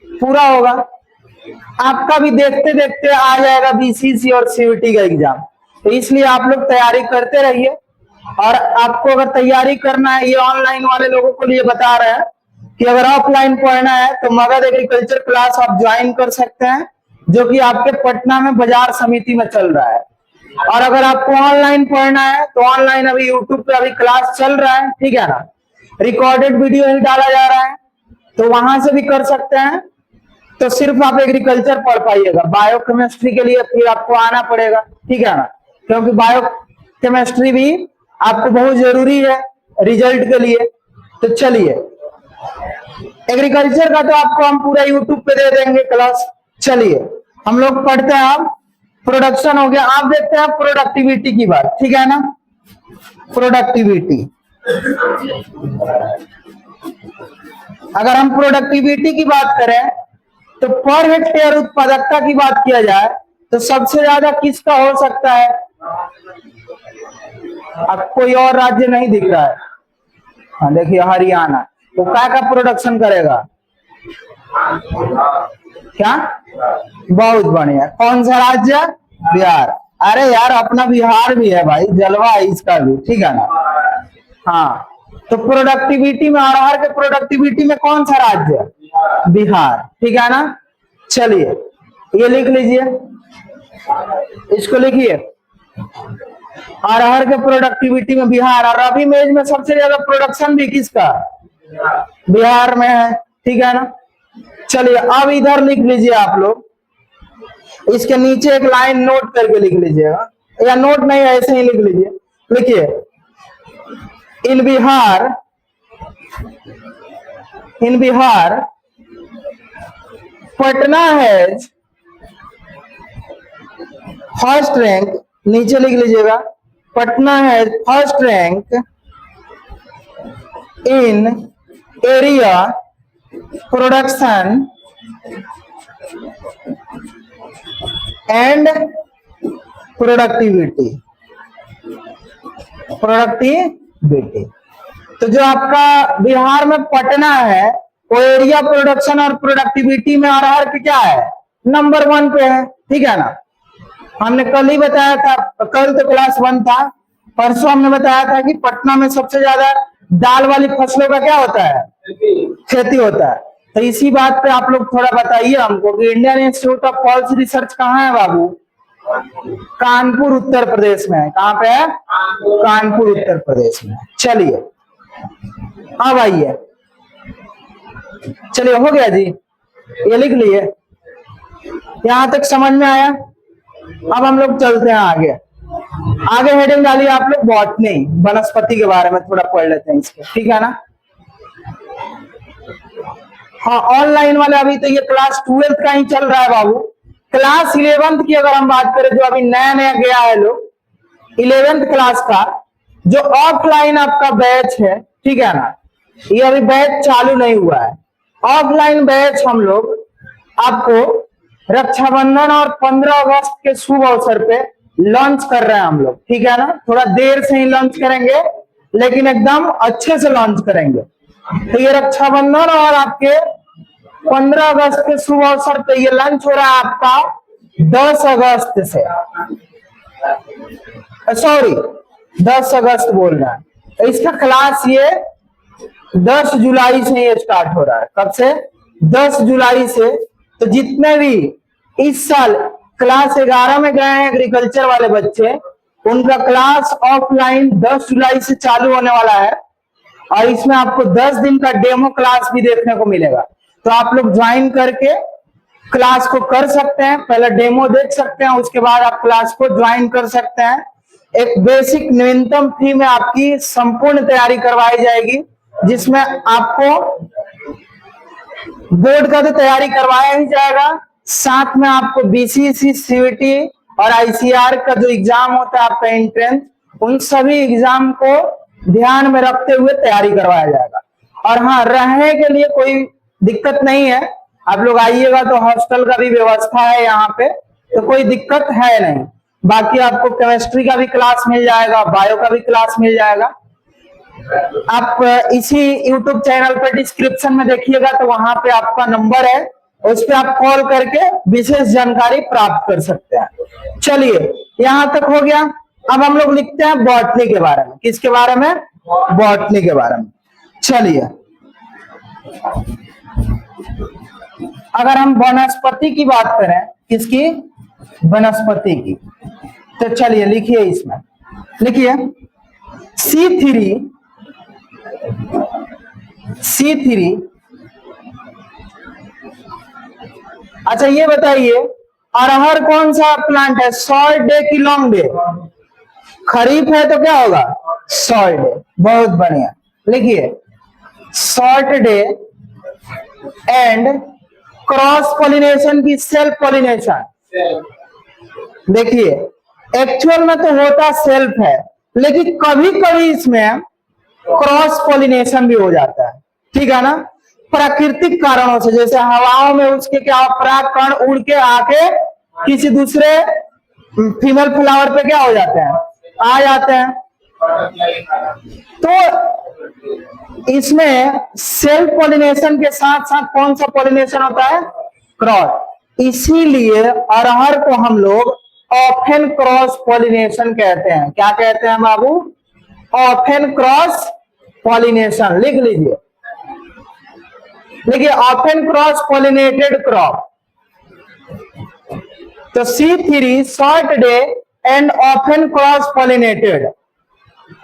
पूरा होगा। आपका भी देखते देखते आ जाएगा बीसीसी और सीयूटी का एग्जाम। तो इसलिए आप लोग तैयारी करते रहिए। और आपको अगर तैयारी करना है, ये ऑनलाइन वाले लोगों को लिए बता रहे हैं कि अगर ऑफलाइन पढ़ना है तो मगध एग्रीकल्चर क्लास आप ज्वाइन कर सकते हैं, जो कि आपके पटना में बाजार समिति में चल रहा है। और अगर आपको ऑनलाइन पढ़ना है तो ऑनलाइन अभी यूट्यूब पे अभी क्लास चल रहा है, ठीक है ना, रिकॉर्डेड वीडियो ही डाला जा रहा है, तो वहां से भी कर सकते हैं। तो सिर्फ आप एग्रीकल्चर पढ़ पाइएगा, बायो केमिस्ट्री के लिए फिर आपको आना पड़ेगा, ठीक है ना, क्योंकि बायो केमिस्ट्री भी आपको बहुत जरूरी है रिजल्ट के लिए। तो चलिए, एग्रीकल्चर का तो आपको हम पूरा यूट्यूब पे दे देंगे क्लास। चलिए हम लोग पढ़ते हैं। अब प्रोडक्शन हो गया, आप देखते हैं प्रोडक्टिविटी की बात, ठीक है ना। प्रोडक्टिविटी, अगर हम प्रोडक्टिविटी की बात करें तो पर हेक्टेयर उत्पादकता की बात किया जाए तो सबसे ज्यादा किसका हो सकता है? अब कोई और राज्य नहीं दिख रहा है, हाँ देखिए हरियाणा, वो क्या का प्रोडक्शन करेगा? क्या? बहुत बढ़िया। कौन सा राज्य? बिहार। अरे यार अपना बिहार भी है भाई, जलवा है इसका भी, ठीक है ना। हाँ तो प्रोडक्टिविटी में, आहार के प्रोडक्टिविटी में कौन सा राज्य? बिहार, ठीक है ना। चलिए ये लिख लीजिए, इसको लिखिए। अरहर के प्रोडक्टिविटी में बिहार, और रबी मेज में सबसे ज्यादा प्रोडक्शन भी किसका? बिहार में है, ठीक है ना। चलिए अब इधर लिख लीजिए आप लोग, इसके नीचे एक लाइन नोट करके लिख लीजिएगा, या नोट नहीं ऐसे ही लिख लीजिए। लिखिए, in Bihar Patna has first rank, नीचे लिख लीजिएगा, Patna has first rank in area production and productivity. तो जो आपका बिहार में पटना है वो एरिया प्रोडक्शन और प्रोडक्टिविटी में अरहर के क्या है? नंबर 1 पे है, ठीक है ना। हमने कल ही बताया था, कल तो क्लास 1 था, परसों हमने बताया था कि पटना में सबसे ज्यादा दाल वाली फसलों का क्या होता है? खेती होता है। तो इसी बात पे आप लोग थोड़ा बताइए हमको कि Indian institute of policy research कहाँ है बाबू? कानपुर उत्तर प्रदेश में है। कहाँ पे है? कानपुर उत्तर प्रदेश में। चलिए अब आइए, चलिए हो गया जी, ये लिख लिए, यहां तक समझ में आया। अब हम लोग चलते हैं आगे। आगे हेडिंग डालिए आप लोग बॉटनी, वनस्पति के बारे में थोड़ा पढ़ लेते हैं इसके, ठीक है ना। हाँ ऑनलाइन वाले अभी तो ये क्लास 12th का ही चल रहा है बाबू। क्लास 11th की अगर हम बात करें, जो अभी नया नया गया है लोग, 11th क्लास का जो ऑफलाइन आपका बैच है, ठीक है ना, ये अभी बैच चालू नहीं हुआ है। ऑफलाइन बैच हम लोग आपको रक्षाबंधन और 15 अगस्त के शुभ अवसर पे लॉन्च कर रहे हैं हम लोग, ठीक है ना। थोड़ा देर से ही लॉन्च करेंगे लेकिन एकदम अच्छे से लॉन्च करेंगे। तो ये रक्षाबंधन और आपके 15 अगस्त के शुभ अवसर पे ये लॉन्च हो रहा है आपका 10 अगस्त से, सॉरी 10 अगस्त बोल रहा है। तो इसका क्लास ये 10 जुलाई से ये स्टार्ट हो रहा है। कब से? 10 जुलाई से। तो जितने भी इस साल क्लास 11 में गए हैं एग्रीकल्चर वाले बच्चे, उनका क्लास ऑफलाइन 10 जुलाई से चालू होने वाला है, और इसमें आपको 10 दिन का डेमो क्लास भी देखने को मिलेगा। तो आप लोग ज्वाइन करके क्लास को कर सकते हैं, पहले डेमो देख सकते हैं, उसके बाद आप क्लास को ज्वाइन कर सकते हैं। एक बेसिक न्यूनतम फी में आपकी संपूर्ण तैयारी करवाई जाएगी, जिसमें आपको बोर्ड का तो तैयारी करवाया ही जाएगा, साथ में आपको बीसीसी, सीवीटी और आईसीआर का जो एग्जाम होता है आपका एंट्रेंस, उन सभी एग्जाम को ध्यान में रखते हुए तैयारी करवाया जाएगा। और हाँ, रहने के लिए कोई दिक्कत नहीं है, आप लोग आइएगा तो हॉस्टल का भी व्यवस्था है यहाँ पे, तो कोई दिक्कत है नहीं। बाकी आपको केमिस्ट्री का भी क्लास मिल जाएगा, बायो का भी क्लास मिल जाएगा। आप इसी यूट्यूब चैनल पे डिस्क्रिप्शन में देखिएगा तो वहां पे आपका नंबर है, उस पर आप कॉल करके विशेष जानकारी प्राप्त कर सकते हैं। चलिए यहां तक हो गया। अब हम लोग लिखते हैं बॉटनी के बारे में। किसके बारे में? बॉटनी के बारे में। चलिए अगर हम वनस्पति की बात करें, किसकी? वनस्पति की। तो चलिए लिखिए, इसमें लिखिए C3। अच्छा ये बताइए, अरहर कौन सा प्लांट है? शॉर्ट डे की लॉन्ग डे? खरीफ है तो क्या होगा? Short day. बहुत बढ़िया, लिखिए short day and cross pollination की सेल्फ पॉलिनेशन। देखिए एक्चुअल में तो होता सेल्फ है, लेकिन कभी कभी इसमें क्रॉस पॉलिनेशन भी हो जाता है, ठीक है ना, प्राकृतिक कारणों से। जैसे हवाओं में उसके क्या परागकण उड़ के आके किसी दूसरे फीमेल फ्लावर पे क्या हो जाते हैं? आ जाते हैं। तो इसमें सेल्फ पॉलिनेशन के साथ साथ कौन सा पॉलिनेशन होता है? क्रॉस। इसीलिए अरहर को हम लोग ऑफन क्रॉस पॉलिनेशन कहते हैं। क्या कहते हैं बाबू? Often cross pollination. लिख लीजिए, देखिए ऑफन क्रॉस पॉलिनेटेड क्रॉप। तो C3 short day and often cross pollinated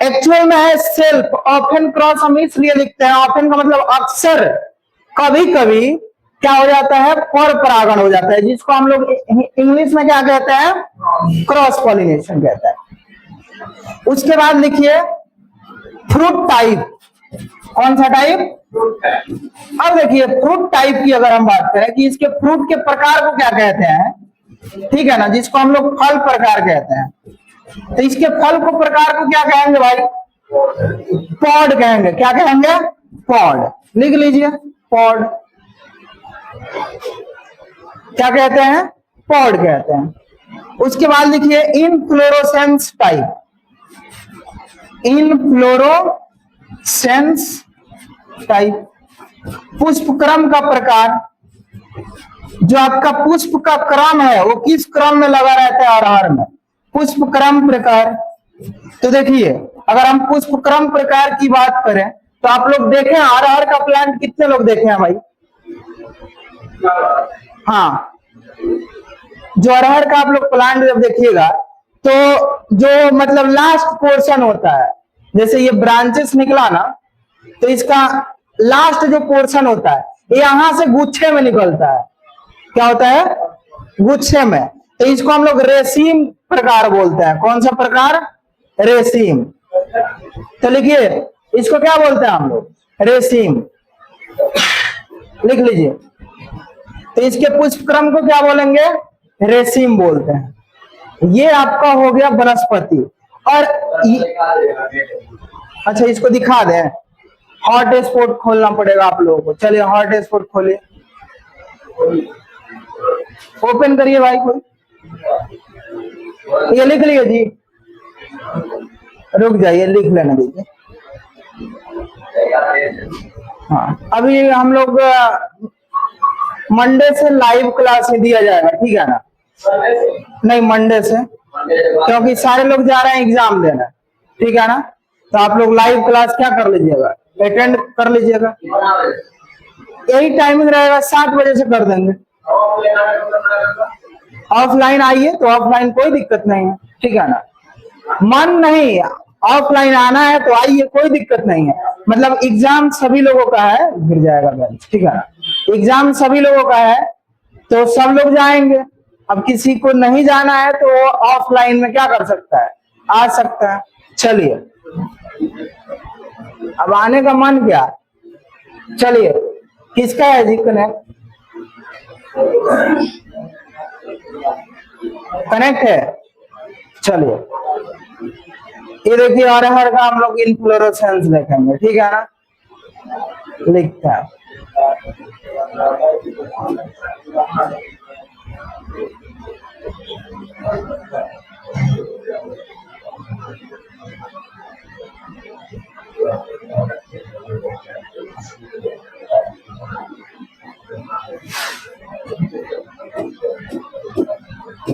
actual में है सेल्फ। ऑफन क्रॉस हम इसलिए लिखते हैं, ऑफन का मतलब अक्सर, कभी कभी क्या हो जाता है? पर परागण हो जाता है, जिसको हम लोग इंग्लिश में क्या कहते हैं? क्रॉस पॉलिनेशन कहते हैं। उसके बाद लिखिए फ्रूट टाइप। कौन सा टाइप? अब देखिए फ्रूट टाइप की अगर हम बात करें कि इसके फ्रूट के प्रकार को क्या कहते हैं, ठीक है ना, जिसको हम लोग फल प्रकार कहते हैं, तो इसके फल को प्रकार को क्या कहेंगे भाई? पॉड कहेंगे। क्या कहेंगे? पॉड। लिख लीजिए पॉड। क्या कहते हैं? पॉड कहते हैं। उसके बाद लिखिए इनफ्लोरोसेंस टाइप। इनफ्लोरोसेंस टाइप पुष्प क्रम का प्रकार। जो आपका पुष्प का क्रम है वो किस क्रम में लगा रहता है? अरहर में पुष्प क्रम प्रकार। तो देखिए अगर हम पुष्प क्रम प्रकार की बात करें तो आप लोग देखें अरहर का प्लांट कितने लोग देखे हैं भाई? हाँ, जो अरहर का आप लोग प्लांट जब देखिएगा तो जो मतलब लास्ट पोर्शन होता है, जैसे ये ब्रांचेस निकला ना, तो इसका लास्ट जो पोर्शन होता है यहां से गुच्छे में निकलता है। क्या होता है? गुच्छे में। तो इसको हम लोग रेसीम प्रकार बोलते हैं। कौन सा प्रकार? रेसीम। तो लिखिए इसको क्या बोलते हैं हम लोग? रेसीम। लिख लीजिए। तो इसके पुष्प क्रम को क्या बोलेंगे? रेसीम बोलते हैं। ये आपका हो गया वनस्पति। और अच्छा इसको दिखा दें, हॉट स्पॉट खोलना पड़ेगा आप लोगों को। चलिए हॉट स्पॉट खोलिए, ओपन करिए भाई कोई। ये लिख लिए जी, रुक जाइए लिख लेने दीजिए। हाँ, अभी हम लोग मंडे से लाइव क्लास में दिया जाएगा, ठीक है ना? नहीं मंडे से, क्योंकि सारे लोग जा रहे हैं एग्जाम देना, ठीक है ना? तो आप लोग लाइव क्लास क्या कर लीजिएगा? अटेंड कर लीजिएगा। यही टाइमिंग रहेगा, 7 बजे से कर देंगे। ऑफलाइन आइए तो ऑफलाइन कोई दिक्कत नहीं है, ठीक है ना? मन नहीं ऑफलाइन आना है तो आइए, कोई दिक्कत नहीं है। मतलब एग्जाम सभी लोगों का है, गिर जाएगा बेंच, ठीक है ना? एग्जाम सभी लोगों का है तो सब लोग जाएंगे। अब किसी को नहीं जाना है तो ऑफलाइन में क्या कर सकता है? आ सकता है। चलिए अब आने का मन क्या? चलिए किसका है जी कनेक्ट? कनेक्ट है। चलिए ये देखिए अरहर का हम लोग इनफ्लोरेसेंस देखेंगे, ठीक है ना? लिखते हैं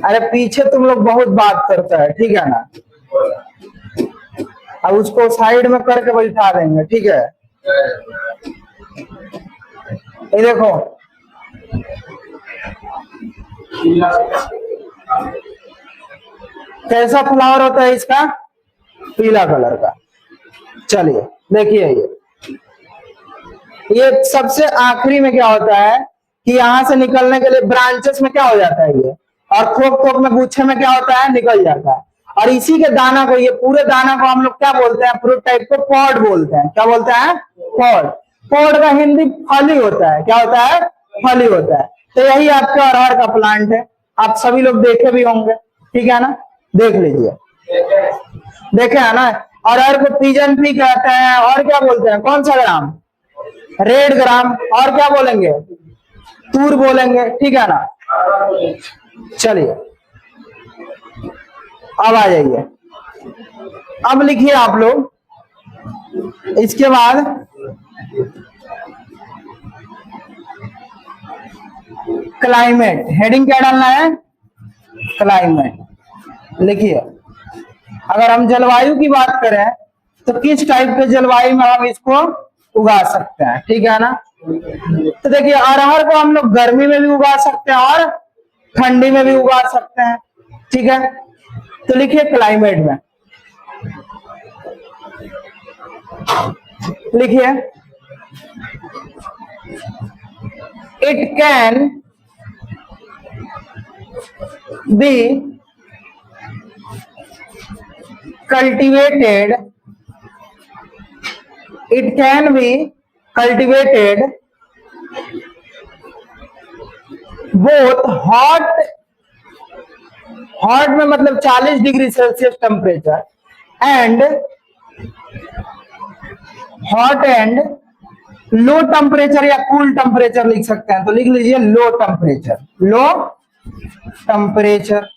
अरे पीछे तुम लोग बहुत बात करता है, ठीक है ना? अब उसको साइड में करके बैठा देंगे, ठीक है? ये देखो कैसा फ्लावर होता है इसका? पीला कलर का। चलिए देखिए ये सबसे आखिरी में क्या होता है कि यहां से निकलने के लिए ब्रांचेस में क्या हो जाता है ये, और थोक थोक में गुच्छे में क्या होता है? निकल जाता है। और इसी के दाना को, ये पूरे दाना को हम लोग क्या बोलते हैं? फ्रूट टाइप को पॉड बोलते हैं। क्या बोलते हैं? पॉड। पॉड का हिंदी फली होता है। क्या होता है? फली होता है। तो यही आपका अरहर का प्लांट है, आप सभी लोग देखे भी होंगे, ठीक है ना? देख लीजिए, देखे है ना? अरहर को पिजन भी कहते हैं, और क्या बोलते हैं? कौन सा ग्राम? रेड ग्राम। और क्या बोलेंगे? तूर बोलेंगे, ठीक है ना? चलिए अब आ जाइए। अब लिखिए आप लोग इसके बाद क्लाइमेट, हेडिंग क्या डालना है, क्लाइमेट। लिखिए अगर हम जलवायु की बात करें तो किस टाइप के जलवायु में हम इसको उगा सकते हैं, ठीक है ना। तो देखिए अरहर को हम लोग गर्मी में भी उगा सकते हैं और ठंडी में भी उगा सकते हैं, ठीक है। तो लिखिए क्लाइमेट में, लिखिए it can be cultivated, it can be cultivated both hot में मतलब 40 degree Celsius temperature and hot and low temperature या कूल टेम्परेचर लिख सकते हैं। तो लिख लीजिए low temperature, low temperature.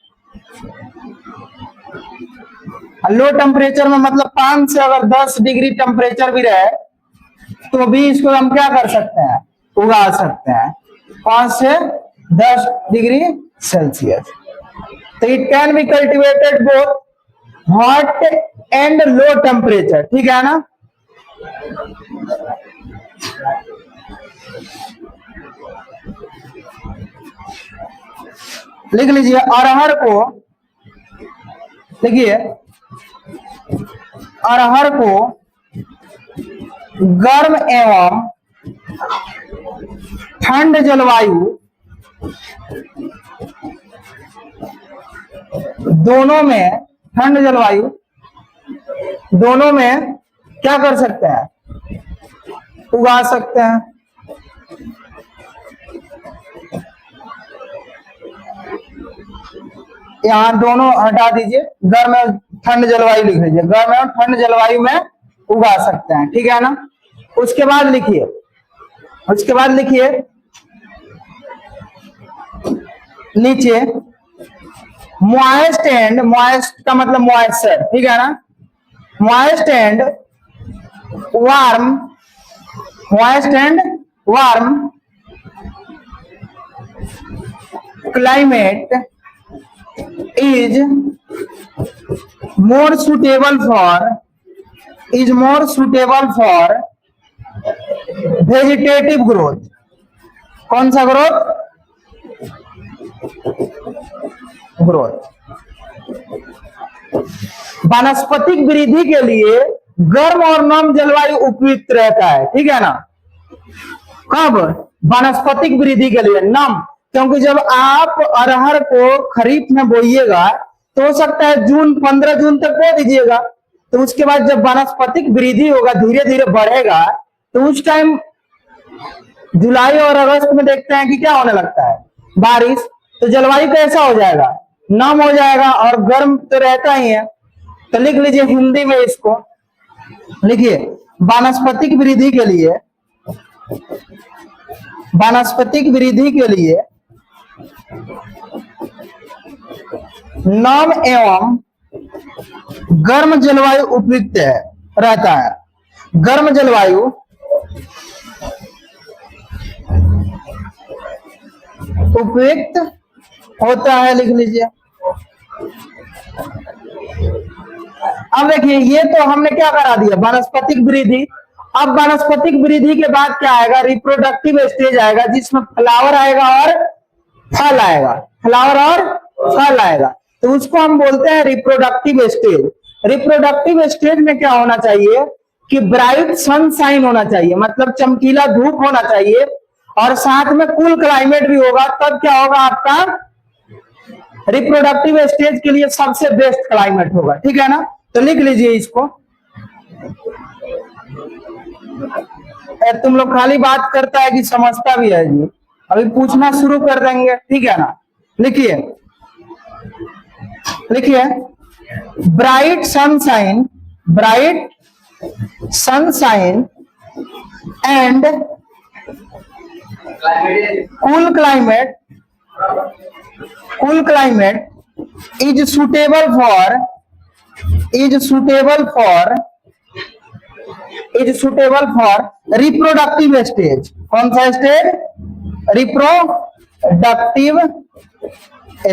Low temperature में मतलब 5 से अगर 10 डिग्री टेम्परेचर भी रहे तो भी इसको हम क्या कर सकते हैं, उगा सकते हैं 5 से 10 डिग्री सेल्सियस। तो it can be cultivated both hot and low temperature, ठीक है ना। लिख लीजिए अरहर को, लिखिए अरहर को गर्म एवं ठंड जलवायु दोनों में, ठंड जलवायु दोनों में क्या कर सकते हैं, उगा सकते हैं। यहाँ दोनों हटा दीजिए, गर्म एवं ठंड जलवायु लिख लीजिए, गर्म एवं ठंड जलवायु में उगा सकते हैं, ठीक है ना। उसके बाद लिखिए, उसके बाद लिखिए नीचे मॉइस्ट एंड, मॉइस्ट का मतलब मॉइस्चर, ठीक है ना। Moist and warm, moist and warm climate is more suitable for vegetative growth। कौन सा ग्रोथ, ग्रोथ वनस्पतिक वृद्धि के लिए गर्म और नम जलवायु उपयुक्त रहता है, ठीक है ना। कब, वनस्पतिक वृद्धि के लिए नम, क्योंकि जब आप अरहर को खरीफ में बोइएगा तो हो सकता है जून 15 जून तक बो दीजिएगा, तो उसके बाद जब वनस्पतिक वृद्धि होगा धीरे धीरे बढ़ेगा तो उस टाइम जुलाई और अगस्त में देखते हैं कि क्या होने लगता है, बारिश। तो जलवायु कैसा हो जाएगा, नम हो जाएगा और गर्म तो रहता ही है। तो लिख लीजिए हिंदी में इसको, लिखिए वनस्पतिक वृद्धि के लिए, वनस्पतिक वृद्धि के लिए नम एवं गर्म जलवायु उपयुक्त रहता है। गर्म जलवायु उपयुक्त होता है, लिख लीजिए। अब देखिए ये तो हमने क्या करा दिया, वनस्पतिक वृद्धि। अब वनस्पतिक वृद्धि के बाद क्या आएगा, रिप्रोडक्टिव स्टेज आएगा जिसमें फ्लावर आएगा और फल आएगा, फ्लावर और फल आएगा, तो उसको हम बोलते हैं रिप्रोडक्टिव स्टेज। रिप्रोडक्टिव स्टेज में क्या होना चाहिए कि ब्राइट सनशाइन होना चाहिए, मतलब चमकीला धूप होना चाहिए और साथ में कूल क्लाइमेट भी होगा, तब क्या होगा आपका रिप्रोडक्टिव स्टेज के लिए सबसे बेस्ट क्लाइमेट होगा, ठीक है ना। तो लिख लीजिए इसको, तुम लोग खाली बात करता है कि समझता भी है जी, अभी पूछना शुरू कर देंगे, ठीक है ना। लिखिए, लिखिए bright sunshine, bright sunshine and cool climate, cool climate is suitable for is suitable for reproductive stage. कौन सा स्टेज? Reproductive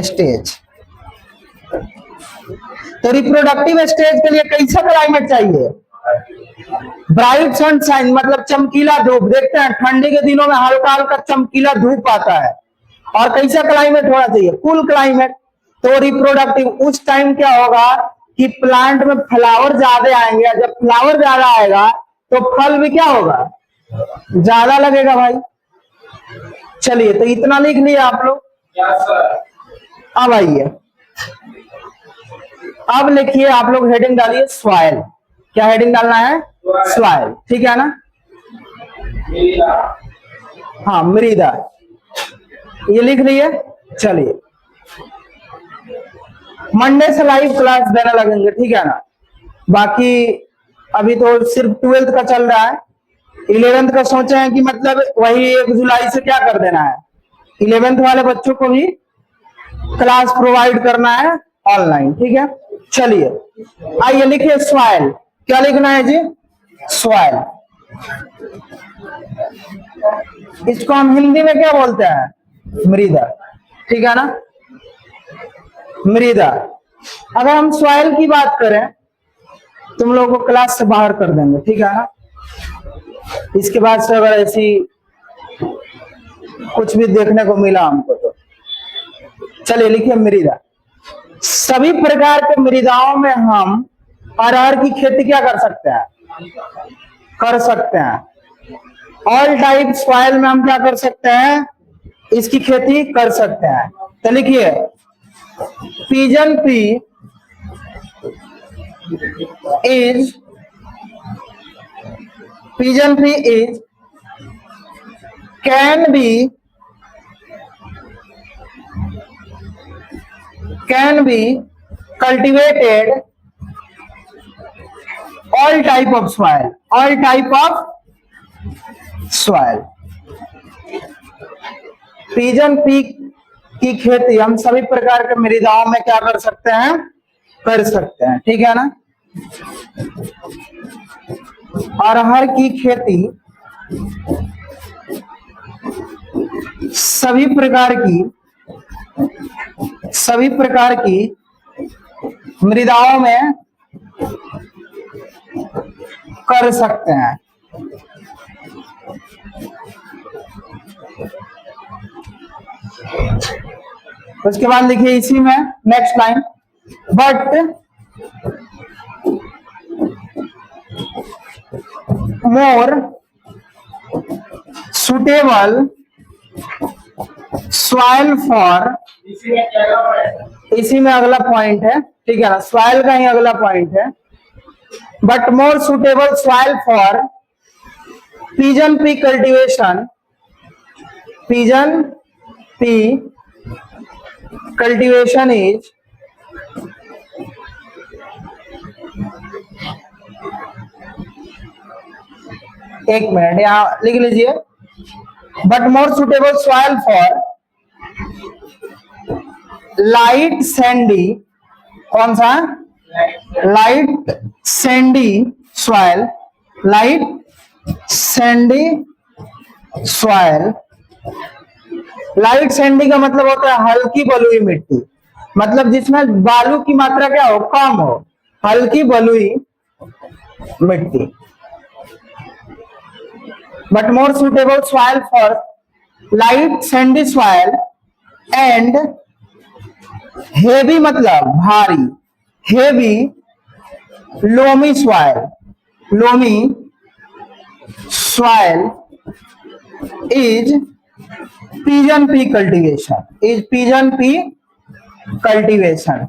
stage. तो रिप्रोडक्टिव स्टेज के लिए कैसा क्लाइमेट चाहिए? ब्राइट सनशाइन, मतलब चमकीला धूप। देखते हैं ठंडी के दिनों में हल्का हल्का चमकीला धूप आता है। और कैसा क्लाइमेट होना चाहिए? Cool climate. तो रिप्रोडक्टिव, उस टाइम क्या होगा कि प्लांट में फ्लावर ज्यादा आएंगे। जब फ्लावर ज्यादा आएगा तो फल भी क्या होगा? ज्यादा लगेगा भाई। चलिए, तो इतना लिख लिया आप लोग। अब आइए, अब लिखिए आप लोग, हेडिंग डालिए सॉइल। क्या हेडिंग डालना है? सॉइल, ठीक है ना? हाँ, मृदा, ये लिख लिए। चलिए, मंडे से लाइव क्लास देने लगेंगे, ठीक है ना? बाकी अभी तो सिर्फ 12th का चल रहा है। 11th का सोचे हैं कि मतलब वही 1 जुलाई से क्या कर देना है, 11th वाले बच्चों को भी क्लास प्रोवाइड करना है ऑनलाइन, ठीक है? चलिए, आइए लिखिए सॉइल। क्या लिखना है जी? सॉइल। इसको हम हिंदी में क्या बोलते हैं? मृदा, ठीक है ना? मृदा। अगर हम सॉइल की बात करें, तुम लोगों को क्लास से बाहर कर देंगे, ठीक है ना? इसके बाद से अगर ऐसी कुछ भी देखने को मिला हमको तो चलिए लिखिए मृदा। सभी प्रकार के मृदाओं में हम अरहर की खेती क्या कर सकते हैं? कर सकते हैं। ऑल टाइप सॉइल में हम क्या कर सकते हैं? इसकी खेती कर सकते हैं। तो लिखिए pigeon P is can be cultivated all type of soil। Pigeon P की खेती हम सभी प्रकार के मृदाओं में क्या कर सकते हैं? कर सकते हैं, ठीक है ना? अरहर की खेती सभी प्रकार की मृदाओं में कर सकते हैं। उसके बाद लिखिए इसी में next line, but more suitable soil for, इसी में अगला पॉइंट है, ठीक है ना? सॉइल का ही अगला पॉइंट है। But more suitable soil for pigeon P cultivation, pigeon P cultivation is एक मिनट यहां लिख लीजिए, but more suitable soil for light Sandy, कौन सा? Light Sandy soil, light Sandy soil. Light Sandy का मतलब होता है हल्की बलुई मिट्टी, मतलब जिसमें बालू की मात्रा क्या हो? कम हो, हल्की बलुई मिट्टी। But more suitable soil for light Sandy soil and heavy, मतलब भारी, heavy loamy soil, loamy soil is pigeon P cultivation, is pigeon P cultivation,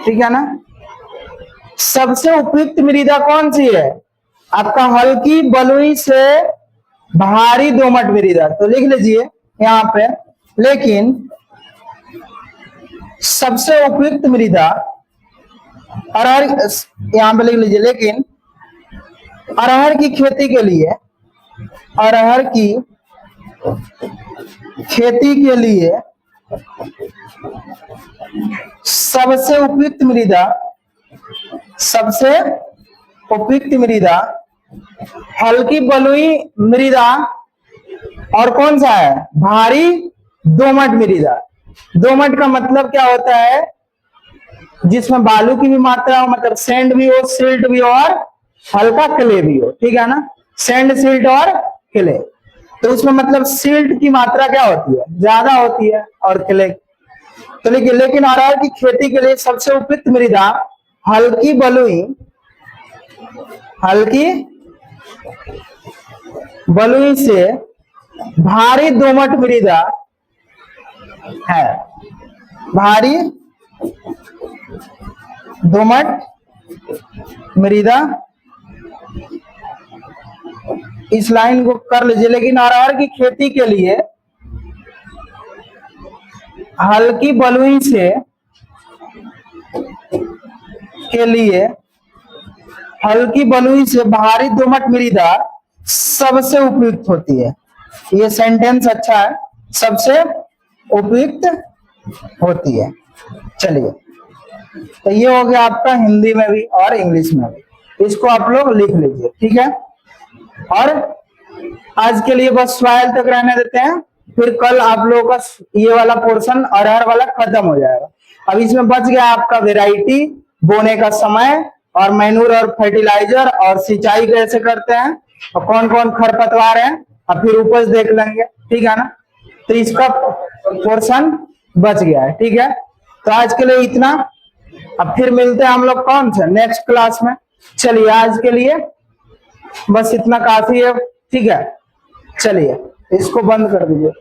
ठीक है ना? सबसे उपयुक्त मृदा कौन सी है? आपका हल्की बलुई से भारी दोमट मृदा। तो लिख लीजिए यहां पे, लेकिन सबसे उपयुक्त मृदा अरहर, यहां पे लिख लीजिए, लेकिन अरहर की खेती के लिए, अरहर की खेती के लिए सबसे उपयुक्त मृदा सबसे उपयुक्त मृदा, हल्की बलुई मृदा, और कौन सा है, भारी दोमट मृदा। दोमट का मतलब क्या होता है, जिसमें बालू की भी मात्रा हो, मतलब सैंड भी हो, सिल्ट भी हो और हल्का क्ले भी हो, ठीक है ना, सैंड सिल्ट और क्ले। तो उसमें मतलब सिल्ट की मात्रा क्या होती है, ज्यादा होती है, और क्ले तो लेकिन अरहर की खेती के लिए सबसे उपयुक्त मृदा हल्की बलुई से भारी दोमट मृदा है। भारी दोमट मृदा, इस लाइन को कर लीजिए। लेकिन अरहर की खेती के लिए हल्की बलुई से भारी दोमट मृदा सबसे उपयुक्त होती है। ये सेंटेंस अच्छा है, सबसे उपयुक्त होती है। चलिए, तो ये हो गया आपका हिंदी में भी और इंग्लिश में भी, इसको आप लोग लिख लीजिए, ठीक है। और आज के लिए बस सवाल तक रहने देते हैं, फिर कल आप लोगों का ये वाला पोर्शन अरहर वाला खत्म हो जाएगा। अब इसमें बच गया आपका वेराइटी, बोने का समय, और मैन्यूर और फर्टिलाइजर, और सिंचाई कैसे करते हैं, और कौन कौन खरपतवार है, और फिर उपज देख लेंगे, ठीक है ना। तो इसका पोर्शन बच गया है, ठीक है। तो आज के लिए इतना, अब फिर मिलते हैं हम लोग कौन से नेक्स्ट क्लास में। चलिए, आज के लिए बस इतना काफी है, ठीक है। चलिए, इसको बंद कर दीजिए।